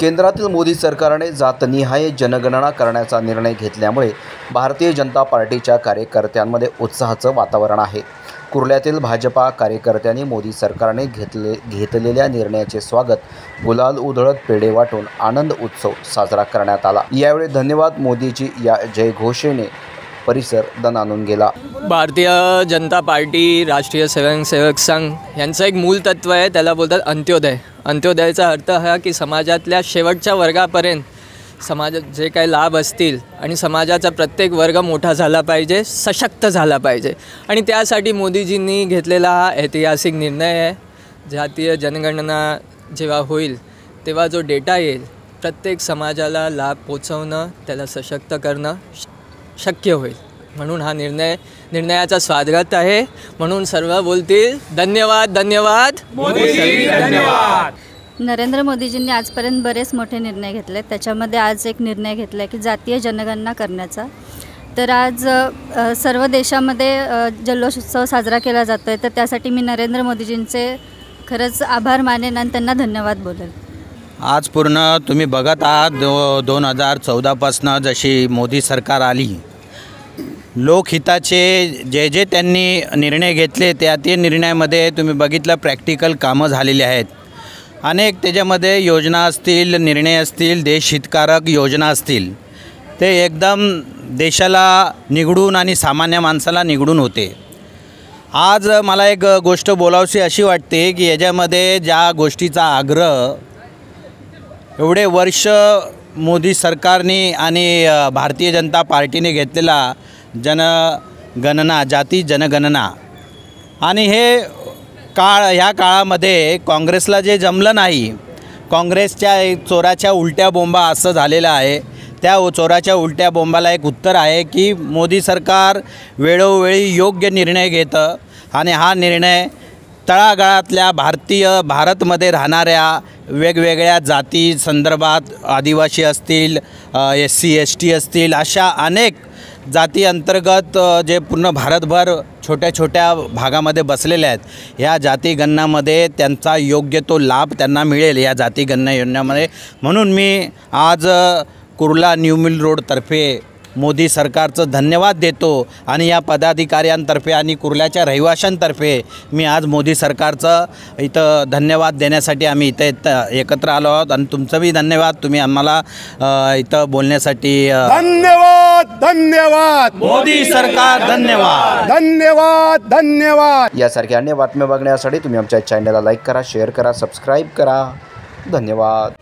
केंद्रातील मोदी सरकारने जातनिहाय जनगणना करण्याचा निर्णय घेतल्यामुळे भारतीय जनता पार्टीच्या कार्यकर्त्यांमध्ये उत्साहाचं वातावरण आहे। कुर्ल्यातील भाजपा कार्यकर्त्यांनी मोदी सरकारने घेतलेल्या निर्णयाचे स्वागत गुलाल उधळत पेढे वाटून आनंद उत्सव साजरा करण्यात आला। यावेळी धन्यवाद मोदीजी या जयघोषेने परिसर दणाणून गेला। भारतीय जनता पार्टी राष्ट्रीय स्वयंसेवक संघ यांचं एक मूल तत्व आहे, त्याला बोलतात अंत्योदय। अंत्योदयाचा अर्थ हा की समाजातल्या शेवटच्या वर्गापर्यंत समाजात जे काही लाभ असतील आणि समाजाचा प्रत्येक वर्ग मोठा झाला पाहिजे, सशक्त झाला पाहिजे आणि त्यासाठी मोदीजींनी घेतलेला हा ऐतिहासिक निर्णय आहे। जातीय जनगणना जेव्हा होईल तेव्हा जो डेटा येईल प्रत्येक समाजाला लाभ पोचवणं, त्याला सशक्त करणं शक्य होईल, म्हणून हा निर्णयाचा स्वागत आहे। म्हणून सर्व बोलतील धन्यवाद धन्यवाद मोदीजी, धन्यवाद। नरेंद्र मोदीजींनी आजपर्यंत बरेच मोठे निर्णय घेतले, त्याच्यामध्ये आज एक निर्णय घेतला की जातीय जनगणना करण्याचा। तर आज सर्व देशामध्ये जल्लोषोत्सव साजरा केला जातो आहे, तर त्यासाठी मी नरेंद्र मोदीजींचे खरंच आभार मानेन आणि त्यांना धन्यवाद बोलेन। आज पूर्ण तुम्ही बघत आहात 2014पासून जशी मोदी सरकार आली, लोकहिताचे जे त्यांनी निर्णय घेतले ते निर्णयामध्ये तुम्ही बघितलं प्रॅक्टिकल कामं झालेली आहेत। अनेक त्याच्यामध्ये योजना असतील, निर्णय असतील, देशहितकारक योजना असतील, ते एकदम देशाला निगडून आणि सामान्य माणसाला निगडून होते। आज मला एक गोष्ट बोलावीशी अशी वाटते की याच्यामध्ये ज्या गोष्टीचा आग्रह एवढे वर्ष मोदी सरकारने आणि भारतीय जनता पार्टीने घेतलेला जनगणना, जाती जनगणना, आणि हे ह्या काळामध्ये काँग्रेसला जे जमलं नाही, काँग्रेसच्या चोराच्या उलट्या बोंबा असं झालेलं आहे। त्या चोराच्या उलट्या बोंबाला एक उत्तर आहे की मोदी सरकार वेळोवेळी योग्य निर्णय घेतं आणि हा निर्णय तळागाळातल्या भारतमध्ये राहणाऱ्या वेगवेगळ्या जाती संदर्भात, आदिवासी असतील, SC ST असतील, अशा अनेक जाती अंतर्गत जे पूर्ण भारतभर छोट्या छोट्या भागामध्ये बसलेल्या आहेत, ह्या जाती गणनामध्ये त्यांचा योग्य तो लाभ त्यांना मिळेल या जाती गणना योजनेमध्ये। म्हणून मी आज कुर्ला न्यू मिल रोडतर्फे मोदी सरकारचं धन्यवाद देतो आणि या पदाधिकाऱ्यांतर्फे आणि कुर्ल्याच्या रहिवाशांतर्फे मी आज मोदी सरकारचं इथं धन्यवाद देण्यासाठी आम्ही इथं एकत्र आलो आहोत आणि तुमचं बी धन्यवाद, तुम्ही आम्हाला इथं बोलण्यासाठी धन्यवाद धन्यवाद मोदी सरकार, धन्यवाद धन्यवाद धन्यवाद। यासारख्या अन्य बातम्या बघण्यासाठी तुम्ही आमच्या चॅनलला लाईक करा, शेअर करा, सबस्क्राईब करा। धन्यवाद।